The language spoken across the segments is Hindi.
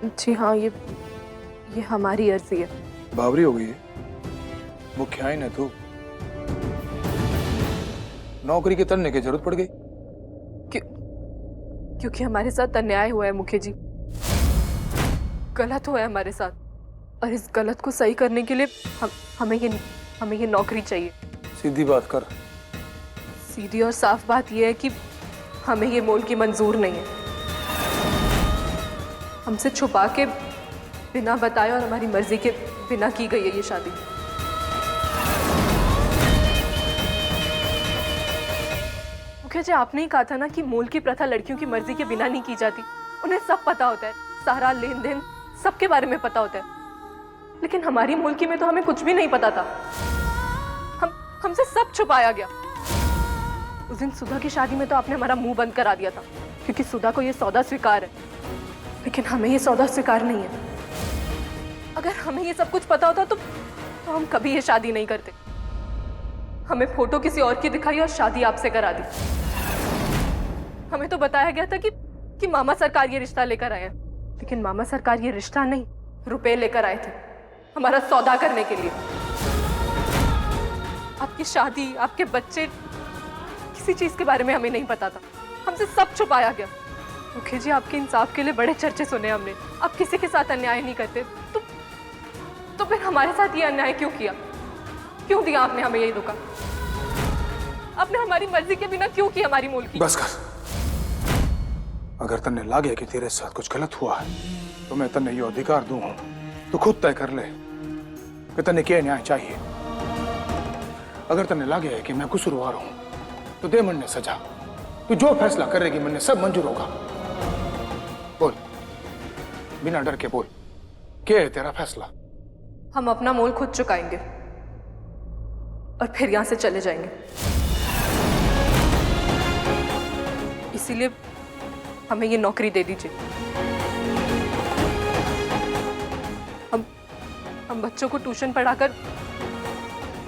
जी हाँ, ये हमारी अर्जी है। बावरी हो गई है, मुखियाइन है तू। नौकरी के तरने की जरूरत पड़ गई। क्योंकि हमारे साथ अन्याय हुआ है मुखिया जी, गलत हुआ है हमारे साथ, और इस गलत को सही करने के लिए हमें ये नौकरी चाहिए। सीधी बात कर। सीधी और साफ बात यह है कि हमें ये मोल की मंजूर नहीं है। हमसे छुपा के, बिना बताए और हमारी मर्जी के बिना की गई है ये शादी। मुखिया जी, आपने ही कहा था ना कि मोल की प्रथा लड़कियों की मर्जी के बिना नहीं की जाती। उन्हें सब पता होता है, सारा लेन देन सबके बारे में पता होता है। लेकिन हमारी मुल्की में तो हमें कुछ भी नहीं पता था। हमसे सब छुपाया गया। उस दिन सुधा की शादी में तो आपने हमारा मुंह बंद करा दिया था, क्योंकि सुधा को ये सौदा स्वीकार है, लेकिन हमें ये सौदा स्वीकार नहीं है। अगर हमें ये सब कुछ पता होता तो हम कभी ये शादी नहीं करते। हमें फोटो किसी और की दिखाई और शादी आपसे करा दी। हमें तो बताया गया था कि मामा सरकार ये रिश्ता लेकर आए हैं, लेकिन मामा सरकार ये रिश्ता नहीं, रुपए लेकर आए थे हमारा सौदा करने के लिए। आपकी शादी, आपके बच्चे, किसी चीज के बारे में हमें नहीं पता था। हमसे सब छुपाया गया। मुखिया जी, आपके इंसाफ के लिए बड़े चर्चे सुने हमने। आप किसी के साथ अन्याय नहीं करते, तो फिर हमारे साथ ये अन्याय क्यों किया? क्यों दिया आपने हमें यही धोखा? आपने हमारी मर्जी के बिना क्यों की हमारी मोल की? बस कर। अगर तन्ने लागे कि तेरे साथ कुछ गलत हुआ है तो मैं तन्ने ये अधिकार दूं, तो खुद तय कर ले कि तन्ने क्या न्याय चाहिए। अगर तन्ने लागे कि मैं कसूरवार हूं तो दे मन ने सजा। तू जो फैसला करेगी मन ने सब मंजूर होगा। बोल, बिना डर के बोल, क्या है तेरा फैसला? हम अपना मोल खुद चुकाएंगे और फिर यहां से चले जाएंगे। इसीलिए हमें ये नौकरी दे दीजिए। हम बच्चों को ट्यूशन पढ़ाकर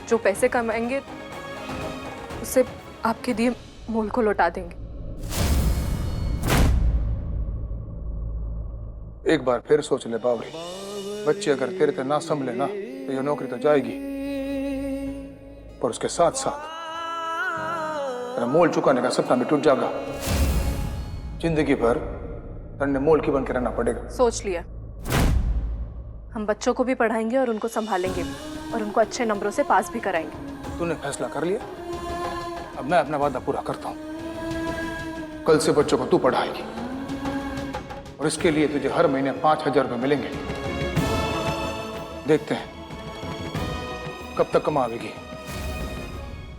जो पैसे कमाएंगे उससे आपके दिए मोल को लौटा देंगे। एक बार फिर सोच ले बावरी, बच्चे अगर तेरे से ना संभले ना तो ये नौकरी तो जाएगी, पर उसके साथ साथ तेरा मोल चुकाने का सपना भी टूट जाएगा। जिंदगी भर तन्ने मोल की बन के रहना पड़ेगा। सोच लिया, हम बच्चों को भी पढ़ाएंगे और उनको संभालेंगे और उनको अच्छे नंबरों से पास भी कराएंगे। तूने फैसला कर लिया, अब मैं अपना वादा पूरा करता हूं। कल से बच्चों को तू पढ़ाएगी और इसके लिए तुझे हर महीने 5,000 रुपये मिलेंगे। देखते हैं कब तक कमावेगी,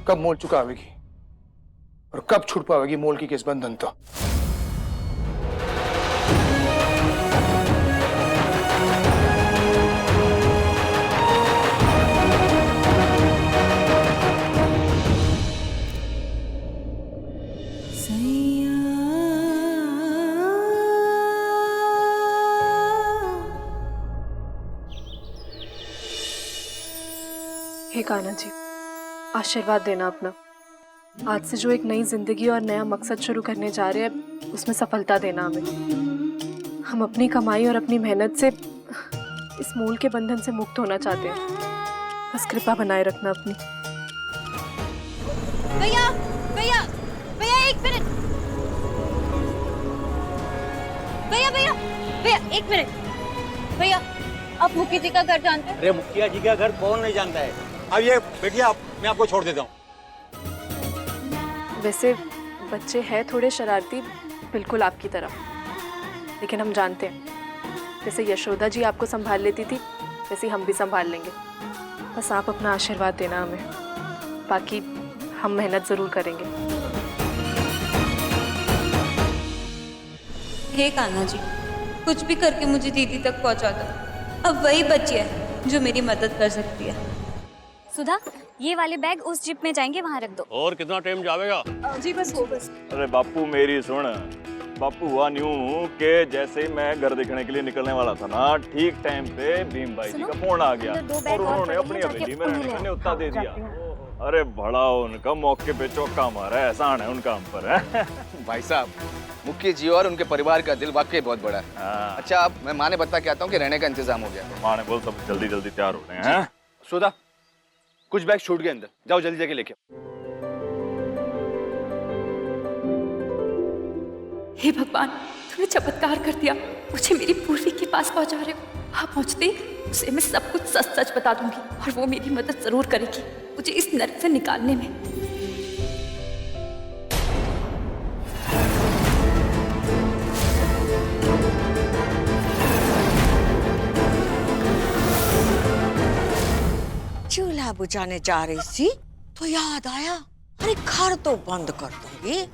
कब मोल चुकावेगी और कब छूट पावेगी मोल की किस बंधन तो। हे कान्हा जी, आशीर्वाद देना अपना। आज से जो एक नई जिंदगी और नया मकसद शुरू करने जा रहे हैं उसमें सफलता देना हमें। हम अपनी कमाई और अपनी मेहनत से इस मोल के बंधन से मुक्त होना चाहते हैं। बस कृपा बनाए रखना अपनी। भैया भैया भैया, एक मिनट। भैया भैया भैया, एक मिनट। भैया, आप मुखिया जी का घर जानते हैं? अरे मुखिया जी का घर कौन नहीं जानता है। अब ये बेटिया, मैं आपको छोड़ देता हूँ। वैसे बच्चे हैं थोड़े शरारती, बिल्कुल आपकी तरह, लेकिन हम जानते हैं जैसे यशोदा जी आपको संभाल लेती थी वैसे हम भी संभाल लेंगे। बस आप अपना आशीर्वाद देना हमें, बाकी हम मेहनत जरूर करेंगे। हे कान्हा जी, कुछ भी करके मुझे दीदी तक पहुंचा दो। अब वही बच्ची है जो मेरी मदद कर सकती है। सुधा, ये वाले बैग उस जिप में जाएंगे, वहाँ रख दो। और कितना टाइम जाएगा? जी बस हो बस। अरे बापू मेरी सुन, बापू हुआ न्यू के जैसे ही मैं घर देखने के लिए निकलने वाला था ना, ठीक टाइम पे भीम भाई जी का फोन आ गया और उन्होंने अपनी हवेली में रहने का न्योता दे दिया। अरे बड़ा उनका मौके पे चौका मारा है, एहसान है उनका हम पर है। भाई साहब, मुखी जी और उनके परिवार का दिल वाकई बहुत बड़ा है। हाँ। अच्छा, अब मैं माँ ने बता के आता हूँ कि रहने का इंतजाम हो गया। माँ ने बोल सब जल्दी जल्दी तैयार हो रहे हैं। सुधा, कुछ बैग छूट गए अंदर, जाओ जल्दी जाके लेके। हे भगवान, तुमने चमत्कार कर दिया, मुझे मेरी पूर्वी के पास पहुंचा रहे हो। हाँ, पहुंचते उसे मैं सब कुछ सच सच बता दूंगी और वो मेरी मदद जरूर करेगी मुझे इस नर्क से निकालने में। चूल्हा बुझाने जा रही थी तो याद आया, अरे घर तो बंद कर दूंगी,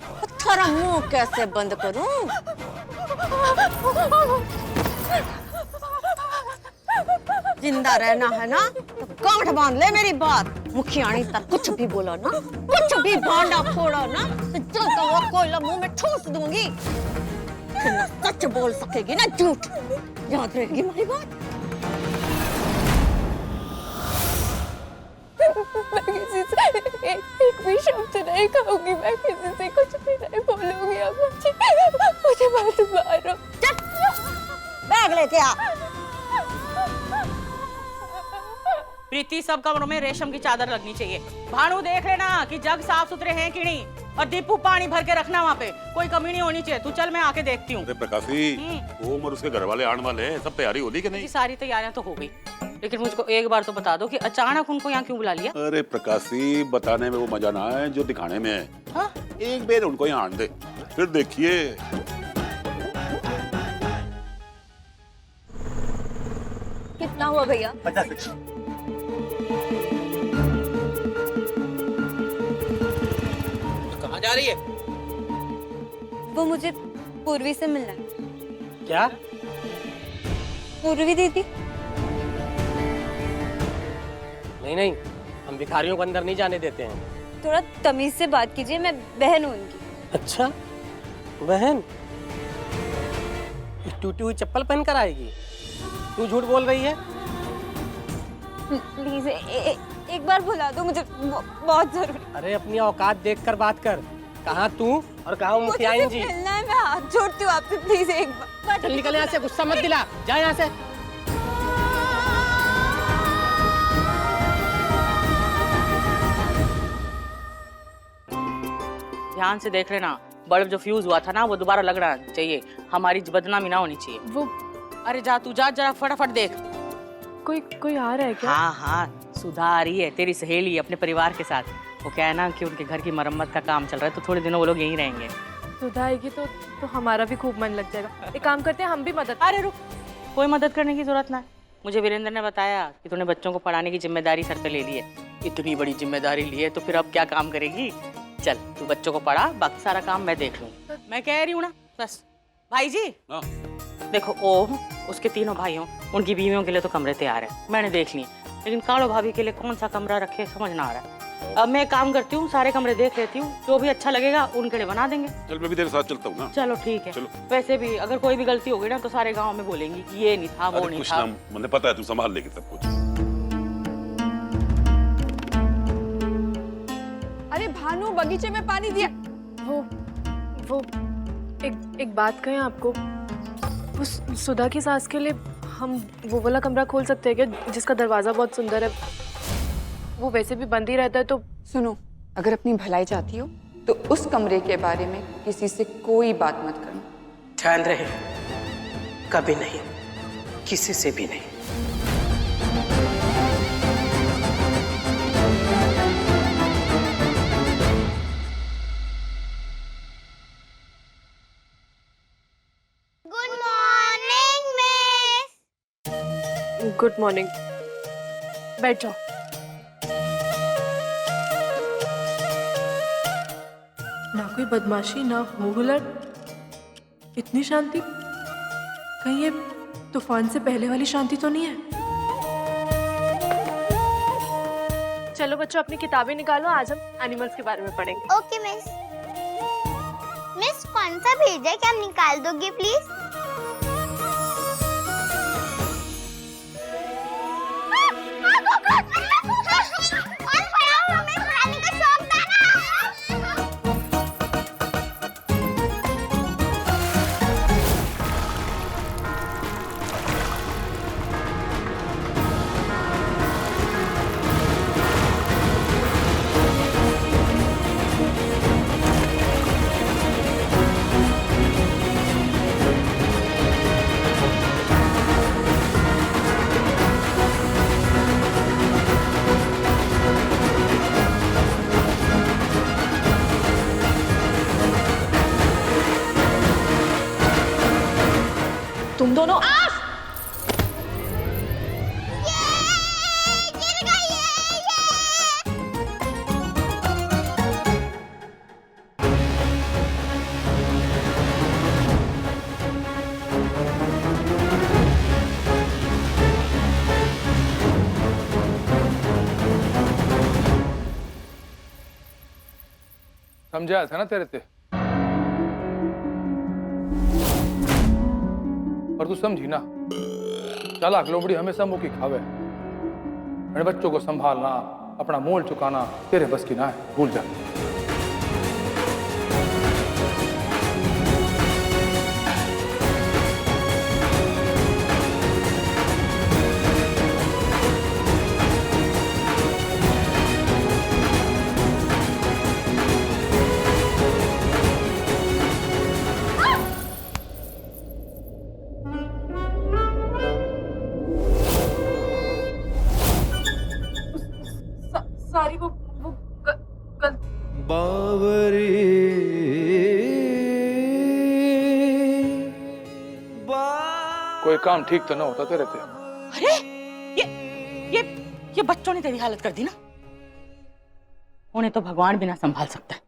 थोड़ा मुंह कैसे बंद करूं? जिंदा रहना है ना तो गांठ बांध ले मेरी बात। मुखियाणी तक कुछ भी बोला ना, कुछ भी भांडा फोड़ा ना तो जलता हुआ कोयला मुंह में ठूस दूंगी। फिर ना सच बोल सकेगी ना झूठ। याद रहेगी मेरी बात। मैं किसी से एक भी शब्द नहीं कहूंगी, मैं किसी से कुछ भी नहीं बोलूंगी। अब मुझे मत मारो। बैग लेके आ। प्रीति, सब कमरों में रेशम की चादर लगनी चाहिए। भानु, देख लेना कि जग साफ सुथरे हैं कि नहीं, और दीपू पानी भर के रखना वहाँ पे, कोई कमी नहीं होनी चाहिए। तू चल, मैं आके देखती हूँ। प्रकाशी, ओम और उसके घर वाले आने वाले हैं, सब तैयारी होगी कि नहीं? सारी तैयारियां तो हो गई, लेकिन मुझको एक बार तो बता दो कि अचानक उनको यहाँ क्यों बुला लिया? अरे प्रकाशी, बताने में वो मजा ना है जो दिखाने में है। हाँ? एक बार उनको यहाँ आने दे, फिर देखिए। कितना हुआ भैया? 50। कहाँ जा रही है? वो मुझे पूर्वी से मिलना है। क्या? पूर्वी दीदी? नहीं, हम भिखारियों को अंदर नहीं जाने देते हैं। थोड़ा तमीज से बात कीजिए, मैं बहन हूँ उनकी। अच्छा, बहन टूटी हुई चप्पल पहन कर आएगी? तू झूठ बोल रही है। प्लीज एक बार बुला दो, मुझे बहुत जरूरी। अरे अपनी औकात देखकर बात कर। कहाँ तू और कहाँ मुखियाइन जी? मिलना है, मैं हाथ जोड़ती हूँ आपसे, प्लीज एक बार। चल निकल यहाँ से, गुस्सा मत दिला, जा यहाँ से। ध्यान से देख लेना, बल्ब जो फ्यूज हुआ था ना वो दोबारा लगना चाहिए, हमारी बदनामी ना होनी चाहिए। वो अरे जा तू, जा जरा फटाफट देख। कोई आ रहा है क्या? हाँ, सुधा आ रही है, तेरी सहेली अपने परिवार के साथ। वो क्या है ना कि उनके घर की मरम्मत का काम चल रहा है, तो थोड़े दिनों वो लोग यहीं रहेंगे। सुधा आएगी तो हमारा भी खूब मन लग जाएगा। एक काम करते हैं, हम भी मदद। अरे रुक, कोई मदद करने की जरूरत ना है। मुझे वीरेंद्र ने बताया कि तूने बच्चों को पढ़ाने की जिम्मेदारी सर पे ले ली है। इतनी बड़ी जिम्मेदारी ली है तो फिर अब क्या काम करेगी? चल तू बच्चों को पढ़ा, बाकी सारा काम मैं देख लूँ। मैं कह रही हूँ ना, बस। भाई जी, देखो ओम, उसके तीनों भाइयों, उनकी बीवियों के लिए तो कमरे तैयार है, मैंने देख ली, लेकिन कालो भाभी के लिए कौन सा कमरा रखे समझ ना आ रहा है। अब मैं काम करती हूँ, सारे कमरे देख लेती हूँ, जो भी अच्छा लगेगा उनके लिए बना देंगे। चल मैं भी तेरे साथ चलता हूँ ना। चलो ठीक है। चलो। वैसे भी अगर कोई भी गलती होगी ना तो सारे गांव में बोलेंगी कि ये नहीं था, वो नहीं था। मुझे पता है तू संभाल लेगी सब कुछ। अरे भानु, बगीचे में पानी दिया। वो एक बात कहें आपको, उस सुधा की सास के लिए हम वो वाला कमरा खोल सकते हैं क्या, जिसका दरवाजा बहुत सुंदर है? वो वैसे भी बंद ही रहता है। तो सुनो, अगर अपनी भलाई चाहती हो तो उस कमरे के बारे में किसी से कोई बात मत करना। ध्यान रहे, कभी नहीं, किसी से भी नहीं। Good morning miss. Good morning, बैठ जाओ। ना कोई बदमाशी, ना मुंह हुलट, इतनी शांति। कहीं ये तूफान से पहले वाली शांति तो नहीं है? चलो बच्चों, अपनी किताबें निकालो, आज हम एनिमल्स के बारे में पढ़ेंगे। Okay miss. मिस, कौन सा पेज है, क्या आप निकाल दोगे प्लीज? समझाया था ना तेरे ते, पर तू समझी ना। चालाक लोमड़ी हमेशा मुंह की खावे। मेरे बच्चों को संभालना, अपना मोल चुकाना तेरे बस की ना है, भूल जा। सारी वो कोई काम ठीक तो ना होता तेरे ते। अरे ये बच्चों ने तेरी हालत कर दी ना। उन्हें तो भगवान भी ना संभाल सकता है।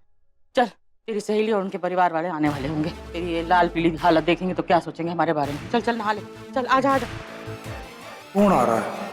चल, तेरी सहेली और उनके परिवार वाले आने वाले होंगे। तेरी ये लाल पीली हालत देखेंगे तो क्या सोचेंगे हमारे बारे में। चल चल नहा ले, चल आजा आजा। कौन आ रहा है?